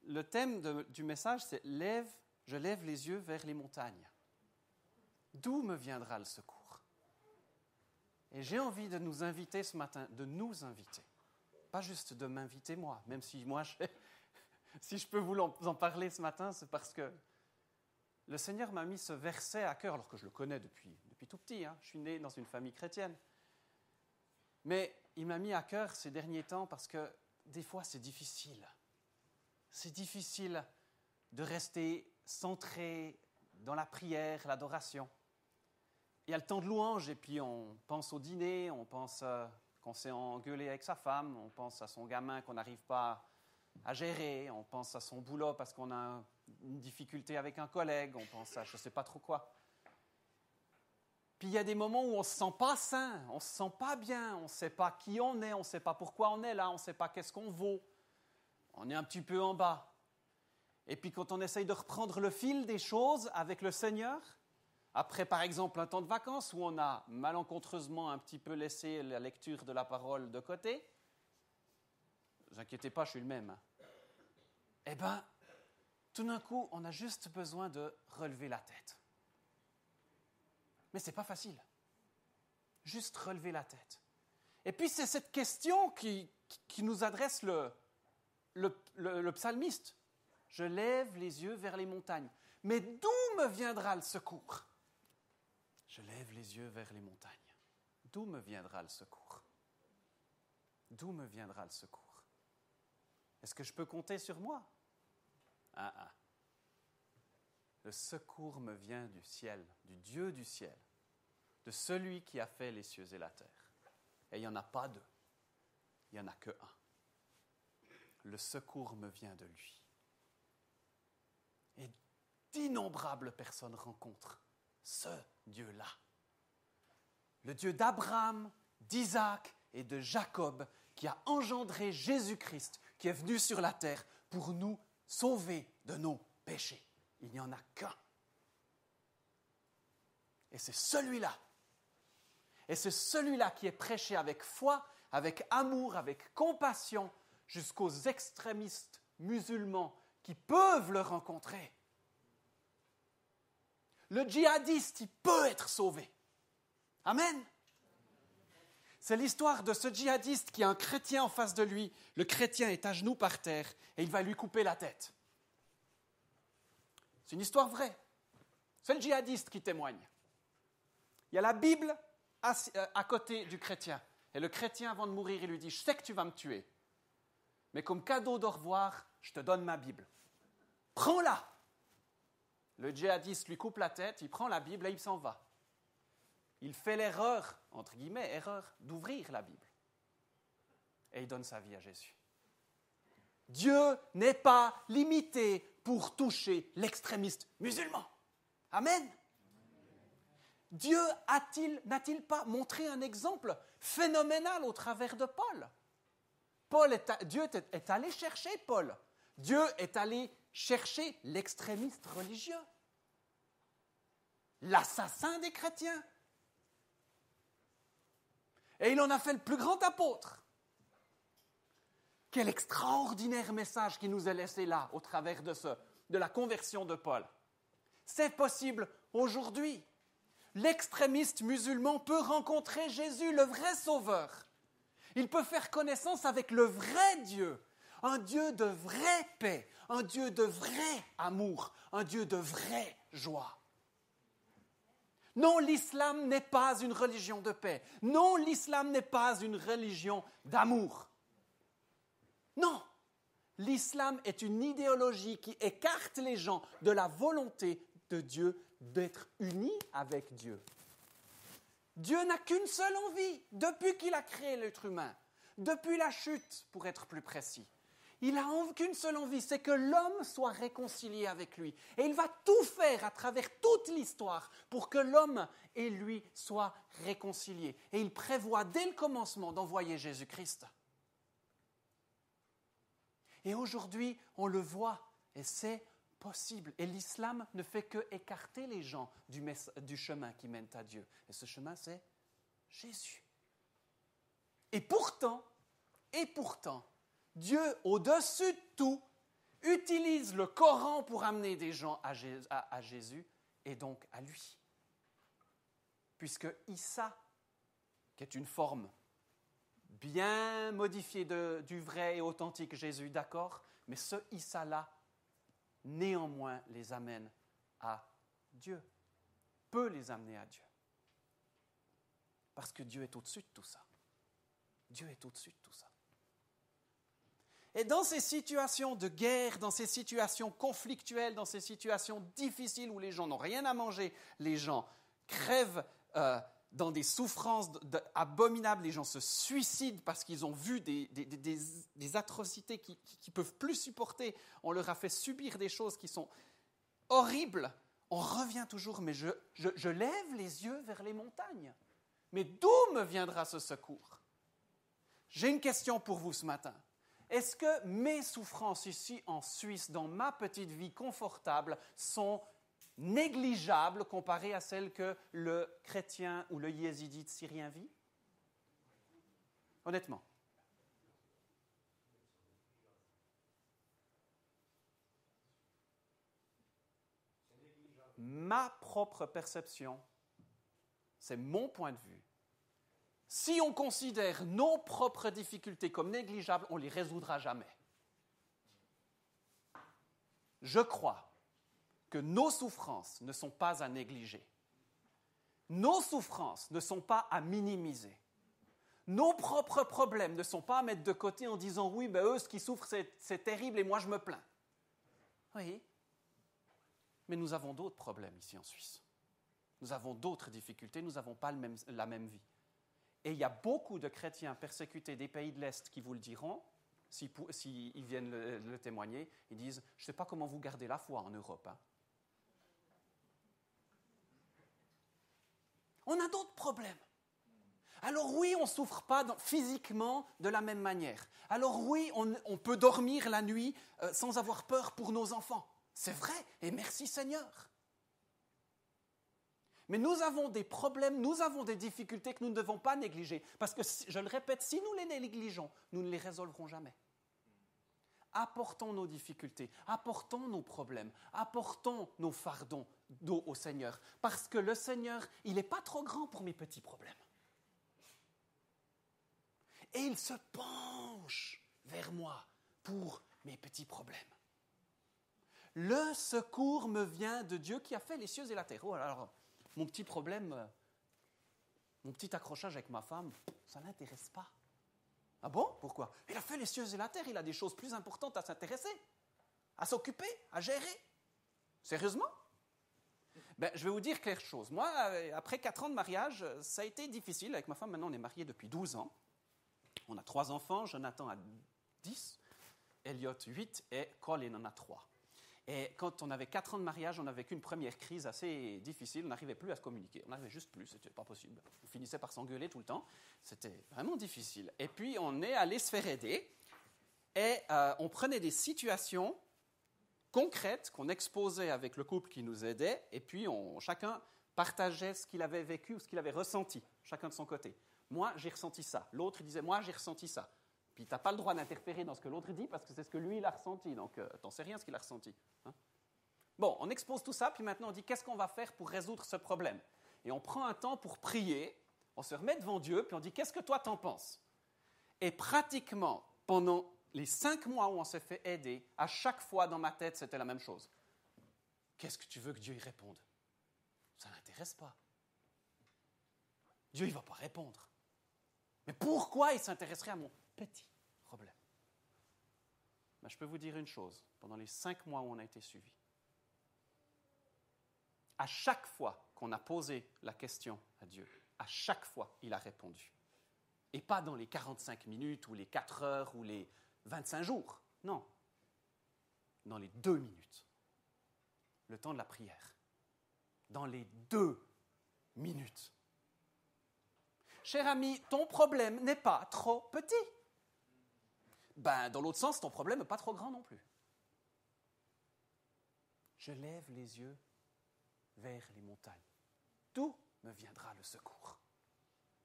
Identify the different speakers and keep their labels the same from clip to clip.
Speaker 1: le thème du message, c'est « Je lève les yeux vers les montagnes. D'où me viendra le secours ?» Et j'ai envie de nous inviter ce matin, de nous inviter. Pas juste de m'inviter moi, même si moi, si je peux vous en parler ce matin, c'est parce que le Seigneur m'a mis ce verset à cœur, alors que je le connais depuis tout petit. Je suis né dans une famille chrétienne. Mais il m'a mis à cœur ces derniers temps parce que des fois, c'est difficile. C'est difficile de rester centré dans la prière, l'adoration. Il y a le temps de louange et puis on pense au dîner, on pense qu'on s'est engueulé avec sa femme, on pense à son gamin qu'on n'arrive pas à gérer, on pense à son boulot parce qu'on a une difficulté avec un collègue, on pense à je ne sais pas trop quoi. Puis il y a des moments où on ne se sent pas sain, on ne se sent pas bien, on ne sait pas qui on est, on ne sait pas pourquoi on est là, on ne sait pas qu'est-ce qu'on vaut. On est un petit peu en bas. Et puis quand on essaye de reprendre le fil des choses avec le Seigneur, après par exemple un temps de vacances où on a malencontreusement un petit peu laissé la lecture de la parole de côté, ne vous inquiétez pas, je suis le même. Eh bien, tout d'un coup, on a juste besoin de relever la tête. Mais ce n'est pas facile. Juste relever la tête. Et puis, c'est cette question qui nous adresse le psalmiste. Je lève les yeux vers les montagnes. Mais d'où me viendra le secours ? Je lève les yeux vers les montagnes. D'où me viendra le secours ? D'où me viendra le secours ? Est-ce que je peux compter sur moi ? Le secours me vient du ciel, du Dieu du ciel, de celui qui a fait les cieux et la terre. Et il n'y en a pas deux, il n'y en a que un. Le secours me vient de lui. Et d'innombrables personnes rencontrent ce Dieu-là. Le Dieu d'Abraham, d'Isaac et de Jacob, qui a engendré Jésus-Christ, qui est venu sur la terre pour nous sauver de nos péchés. Il n'y en a qu'un. Et c'est celui-là. Et c'est celui-là qui est prêché avec foi, avec amour, avec compassion, jusqu'aux extrémistes musulmans qui peuvent le rencontrer. Le djihadiste, il peut être sauvé. Amen. C'est l'histoire de ce djihadiste qui a un chrétien en face de lui. Le chrétien est à genoux par terre et il va lui couper la tête. C'est une histoire vraie. C'est le djihadiste qui témoigne. Il y a la Bible à côté du chrétien. Et le chrétien, avant de mourir, il lui dit « Je sais que tu vas me tuer, mais comme cadeau d'au revoir, je te donne ma Bible. Prends-la !» Le djihadiste lui coupe la tête, il prend la Bible et il s'en va. Il fait l'erreur, entre guillemets, erreur, d'ouvrir la Bible. Et il donne sa vie à Jésus. Dieu n'est pas limité pour toucher l'extrémiste musulman. Amen. Dieu n'a-t-il pas montré un exemple phénoménal au travers de Paul ? Dieu est allé chercher Paul. Dieu est allé chercher l'extrémiste religieux, l'assassin des chrétiens. Et il en a fait le plus grand apôtre. Quel extraordinaire message qui nous est laissé là, au travers de la conversion de Paul. C'est possible aujourd'hui. L'extrémiste musulman peut rencontrer Jésus, le vrai sauveur. Il peut faire connaissance avec le vrai Dieu, un Dieu de vraie paix, un Dieu de vrai amour, un Dieu de vraie joie. Non, l'islam n'est pas une religion de paix. Non, l'islam n'est pas une religion d'amour. Non, l'islam est une idéologie qui écarte les gens de la volonté de Dieu d'être unis avec Dieu. Dieu n'a qu'une seule envie depuis qu'il a créé l'être humain, depuis la chute, pour être plus précis. Il n'a qu'une seule envie, c'est que l'homme soit réconcilié avec lui. Et il va tout faire à travers toute l'histoire pour que l'homme et lui soient réconciliés. Et il prévoit dès le commencement d'envoyer Jésus-Christ. Et aujourd'hui, on le voit, et c'est possible. Et l'islam ne fait que écarter les gens du chemin qui mène à Dieu. Et ce chemin, c'est Jésus. Et pourtant, Dieu, au-dessus de tout, utilise le Coran pour amener des gens à Jésus et donc à lui. Puisque Issa, qui est une forme bien modifiée du vrai et authentique Jésus, d'accord, mais ce Issa-là, néanmoins, les amène à Dieu, peut les amener à Dieu. Parce que Dieu est au-dessus de tout ça. Dieu est au-dessus de tout ça. Et dans ces situations de guerre, dans ces situations conflictuelles, dans ces situations difficiles où les gens n'ont rien à manger, les gens crèvent dans des souffrances abominables, les gens se suicident parce qu'ils ont vu des atrocités qu'ils ne peuvent plus supporter, on leur a fait subir des choses qui sont horribles, on revient toujours, mais je lève les yeux vers les montagnes. Mais d'où me viendra ce secours? J'ai une question pour vous ce matin. Est-ce que mes souffrances ici en Suisse, dans ma petite vie confortable, sont négligeables comparées à celles que le chrétien ou le yézidite syrien vit? Honnêtement. Ma propre perception, c'est mon point de vue. Si on considère nos propres difficultés comme négligeables, on ne les résoudra jamais. Je crois que nos souffrances ne sont pas à négliger. Nos souffrances ne sont pas à minimiser. Nos propres problèmes ne sont pas à mettre de côté en disant « oui, ben eux, ce qu'ils souffrent, c'est terrible et moi, je me plains. » Oui, mais nous avons d'autres problèmes ici en Suisse. Nous avons d'autres difficultés, nous n'avons pas la même vie. Et il y a beaucoup de chrétiens persécutés des pays de l'Est qui vous le diront, s'ils viennent le témoigner, ils disent « je ne sais pas comment vous gardez la foi en Europe. Hein. » On a d'autres problèmes. Alors oui, on ne souffre pas physiquement de la même manière. Alors oui, on peut dormir la nuit sans avoir peur pour nos enfants. C'est vrai, et merci Seigneur. Mais nous avons des problèmes, nous avons des difficultés que nous ne devons pas négliger. Parce que, je le répète, si nous les négligeons, nous ne les résolverons jamais. Apportons nos difficultés, apportons nos problèmes, apportons nos fardons au Seigneur. Parce que le Seigneur, il n'est pas trop grand pour mes petits problèmes. Et il se penche vers moi pour mes petits problèmes. Le secours me vient de Dieu qui a fait les cieux et la terre. Oh, alors, mon petit problème, mon petit accrochage avec ma femme, ça ne l'intéresse pas. Ah bon? Pourquoi? Il a fait les cieux et la terre, il a des choses plus importantes à s'intéresser, à s'occuper, à gérer. Sérieusement? Ben, je vais vous dire quelque chose. Moi, après 4 ans de mariage, ça a été difficile. Avec ma femme, maintenant, on est mariés depuis 12 ans. On a 3 enfants, Jonathan a 10, Elliot 8 et Colin en a 3. Et quand on avait 4 ans de mariage, on a vécu une première crise assez difficile. On n'arrivait plus à se communiquer. On n'arrivait juste plus, c'était pas possible. On finissait par s'engueuler tout le temps. C'était vraiment difficile. Et puis, on est allé se faire aider. Et on prenait des situations concrètes qu'on exposait avec le couple qui nous aidait. Et puis, chacun partageait ce qu'il avait vécu ou ce qu'il avait ressenti, chacun de son côté. Moi, j'ai ressenti ça. L'autre disait, moi, j'ai ressenti ça. Puis tu n'as pas le droit d'interférer dans ce que l'autre dit parce que c'est ce que lui, il a ressenti. Donc, tu n'en sais rien ce qu'il a ressenti. Hein? Bon, on expose tout ça, puis maintenant on dit qu'est-ce qu'on va faire pour résoudre ce problème? Et on prend un temps pour prier, on se remet devant Dieu, puis on dit qu'est-ce que toi t'en penses? Et pratiquement, pendant les 5 mois où on s'est fait aider, à chaque fois dans ma tête, c'était la même chose. Qu'est-ce que tu veux que Dieu y réponde? Ça ne l'intéresse pas. Dieu, il ne va pas répondre. Mais pourquoi il s'intéresserait à mon petit problème? Ben, je peux vous dire une chose, pendant les 5 mois où on a été suivis, à chaque fois qu'on a posé la question à Dieu, à chaque fois, il a répondu. Et pas dans les 45 minutes ou les 4 heures ou les 25 jours. Non. Dans les 2 minutes. Le temps de la prière. Dans les 2 minutes. Cher ami, ton problème n'est pas trop petit. Ben, dans l'autre sens, ton problème n'est pas trop grand non plus. Je lève les yeux vers les montagnes. D'où me viendra le secours?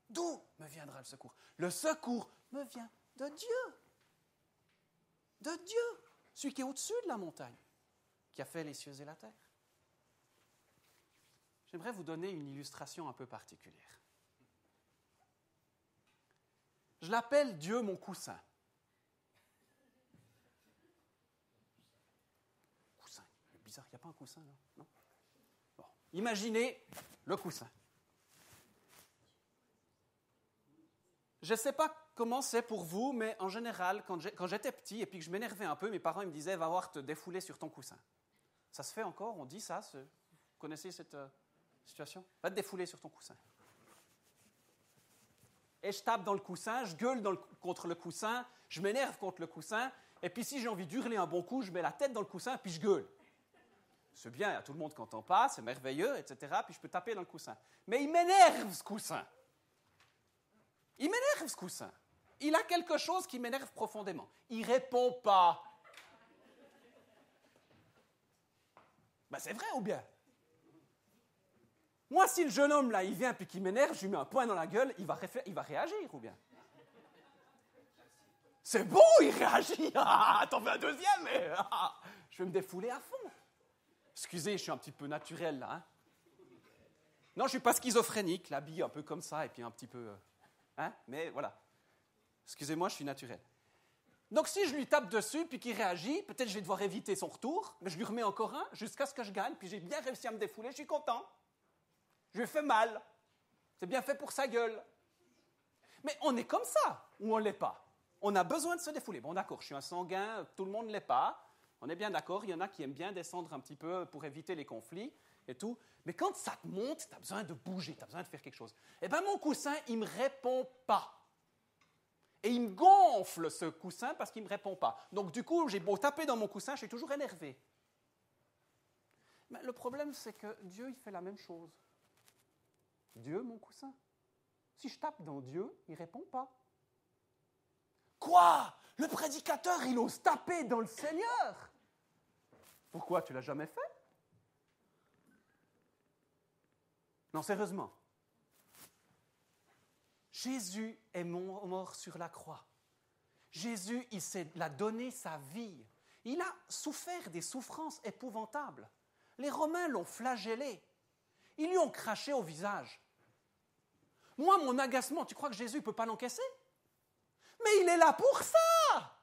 Speaker 1: D'où me viendra le secours me vient de Dieu. De Dieu. celui qui est au-dessus de la montagne, qui a fait les cieux et la terre. J'aimerais vous donner une illustration un peu particulière. Je l'appelle Dieu mon coussin. Coussin, c'est bizarre, il n'y a pas un coussin là, non? Bon. Imaginez le coussin. Je ne sais pas comment c'est pour vous, mais en général, quand j'étais petit et puis que je m'énervais un peu, mes parents ils me disaient « va voir te défouler sur ton coussin ». Ça se fait encore, on dit ça, vous connaissez cette situation? Va te défouler sur ton coussin. Et je tape dans le coussin, je gueule contre le coussin, je m'énerve contre le coussin, et puis si j'ai envie d'hurler un bon coup, je mets la tête dans le coussin, puis je gueule. C'est bien, il y a tout le monde qui n'entend pas, c'est merveilleux, etc., puis je peux taper dans le coussin. Mais il m'énerve, ce coussin. Il m'énerve, ce coussin. Il a quelque chose qui m'énerve profondément. Il ne répond pas. Ben, c'est vrai ou bien? Moi, si le jeune homme, là, il vient puis qu'il m'énerve, je lui mets un poing dans la gueule, il va réagir ou bien? C'est bon, il réagit. Ah, t'en veux un deuxième, mais je vais me défouler à fond. Excusez, je suis un petit peu naturel, là. Hein? Non, je ne suis pas schizophrénique, l'habille un peu comme ça, et puis un petit peu... mais voilà. Excusez-moi, je suis naturel. Donc, si je lui tape dessus, puis qu'il réagit, peut-être je vais devoir éviter son retour, mais je lui remets encore un, jusqu'à ce que je gagne, puis j'ai bien réussi à me défouler, je suis content. Je lui fais mal. C'est bien fait pour sa gueule. Mais on est comme ça, ou on ne l'est pas. On a besoin de se défouler. Bon, d'accord, je suis un sanguin, tout le monde ne l'est pas. On est bien d'accord, il y en a qui aiment bien descendre un petit peu pour éviter les conflits et tout. Mais quand ça te monte, tu as besoin de bouger, tu as besoin de faire quelque chose. Eh bien, mon coussin, il ne me répond pas. Et il me gonfle, ce coussin, parce qu'il ne me répond pas. Donc, du coup, j'ai beau taper dans mon coussin, je suis toujours énervé. Mais le problème, c'est que Dieu, il fait la même chose. Dieu, mon coussin. Si je tape dans Dieu, il ne répond pas. Quoi? Le prédicateur, il ose taper dans le Seigneur? Pourquoi? Tu ne l'as jamais fait? Non, sérieusement. Jésus est mort sur la croix. Jésus, il a donné sa vie. Il a souffert des souffrances épouvantables. Les Romains l'ont flagellé. Ils lui ont craché au visage. Moi, mon agacement, tu crois que Jésus ne peut pas l'encaisser? Mais il est là pour ça!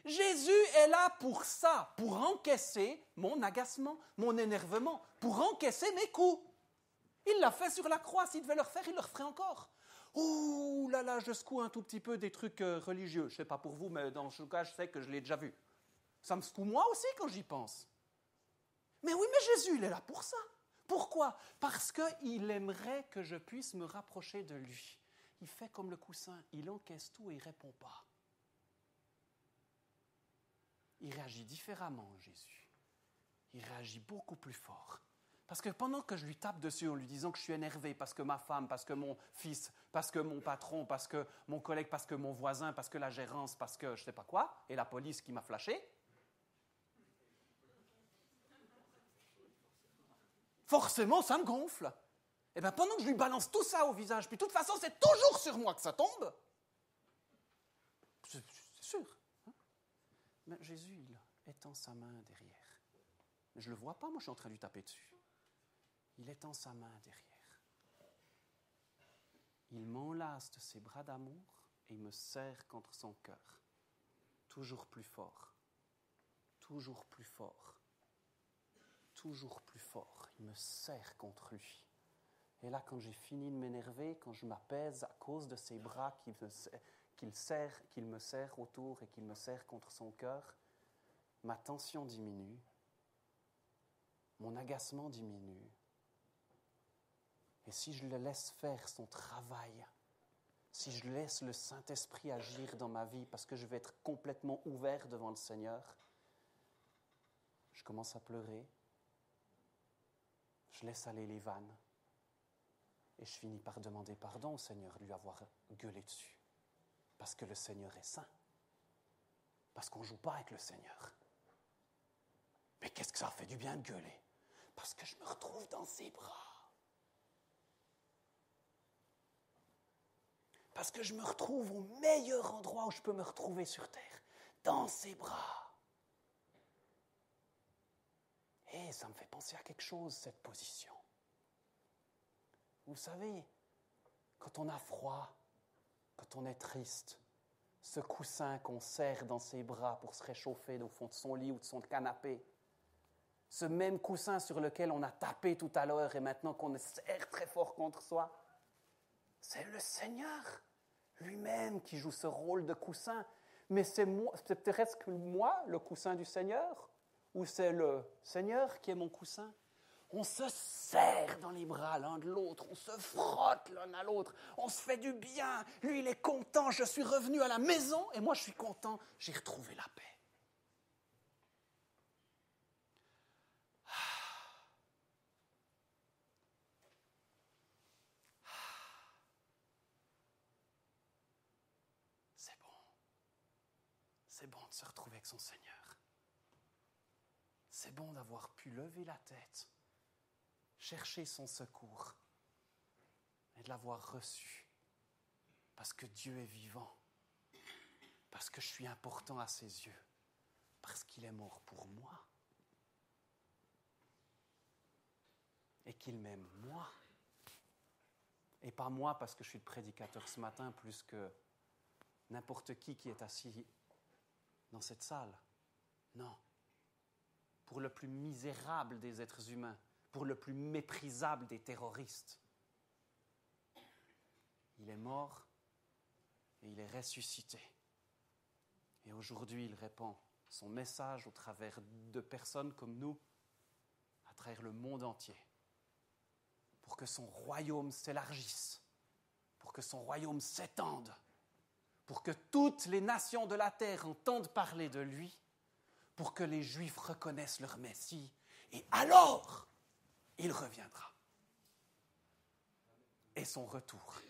Speaker 1: Jésus est là pour ça, pour encaisser mon agacement, mon énervement, pour encaisser mes coups. Il l'a fait sur la croix, s'il devait le refaire, il le referait encore. Ouh là là, je secoue un tout petit peu des trucs religieux. Je ne sais pas pour vous, mais dans ce cas, je sais que je l'ai déjà vu. Ça me secoue moi aussi quand j'y pense. Mais oui, mais Jésus, il est là pour ça. Pourquoi? Parce qu'il aimerait que je puisse me rapprocher de lui. Il fait comme le coussin, il encaisse tout et il ne répond pas. Il réagit différemment, Jésus. Il réagit beaucoup plus fort. Parce que pendant que je lui tape dessus en lui disant que je suis énervé parce que ma femme, parce que mon fils, parce que mon patron, parce que mon collègue, parce que mon voisin, parce que la gérance, parce que je ne sais pas quoi, et la police qui m'a flashé, forcément, ça me gonfle. Et bien, pendant que je lui balance tout ça au visage, puis de toute façon, c'est toujours sur moi que ça tombe, c'est sûr. Hein? Mais Jésus, il étend sa main derrière. Mais je ne le vois pas, moi, je suis en train de lui taper dessus. Il étend sa main derrière. Il m'enlace de ses bras d'amour et il me serre contre son cœur. Toujours plus fort. Toujours plus fort. Toujours plus fort. Il me serre contre lui. Et là, quand j'ai fini de m'énerver, quand je m'apaise à cause de ses bras qu'il me serre autour et qu'il me serre contre son cœur, ma tension diminue, mon agacement diminue. Et si je le laisse faire son travail, si je laisse le Saint-Esprit agir dans ma vie, parce que je vais être complètement ouvert devant le Seigneur, je commence à pleurer, je laisse aller les vannes, et je finis par demander pardon au Seigneur de lui avoir gueulé dessus. Parce que le Seigneur est saint. Parce qu'on ne joue pas avec le Seigneur. Mais qu'est-ce que ça fait du bien de gueuler? Parce que je me retrouve dans ses bras. Parce que je me retrouve au meilleur endroit où je peux me retrouver sur terre. dans ses bras. Et ça me fait penser à quelque chose, cette position. Vous savez, quand on a froid, quand on est triste, ce coussin qu'on serre dans ses bras pour se réchauffer au fond de son lit ou de son canapé, ce même coussin sur lequel on a tapé tout à l'heure et maintenant qu'on serre très fort contre soi, c'est le Seigneur lui-même qui joue ce rôle de coussin. Mais c'est peut-être moi, le coussin du Seigneur, ou c'est le Seigneur qui est mon coussin? On se serre dans les bras l'un de l'autre, on se frotte l'un à l'autre, on se fait du bien. Lui, il est content, je suis revenu à la maison et moi, je suis content, j'ai retrouvé la paix. C'est bon. C'est bon de se retrouver avec son Seigneur. C'est bon d'avoir pu lever la tête, chercher son secours et de l'avoir reçu. Parce que Dieu est vivant, parce que je suis important à ses yeux, parce qu'il est mort pour moi et qu'il m'aime moi. Et pas moi parce que je suis le prédicateur ce matin plus que n'importe qui est assis dans cette salle. Non. Pour le plus misérable des êtres humains, pour le plus méprisable des terroristes. Il est mort et il est ressuscité. Et aujourd'hui, il répand son message au travers de personnes comme nous, à travers le monde entier, pour que son royaume s'élargisse, pour que son royaume s'étende, pour que toutes les nations de la terre entendent parler de lui, pour que les Juifs reconnaissent leur Messie, et alors, il reviendra. Et son retour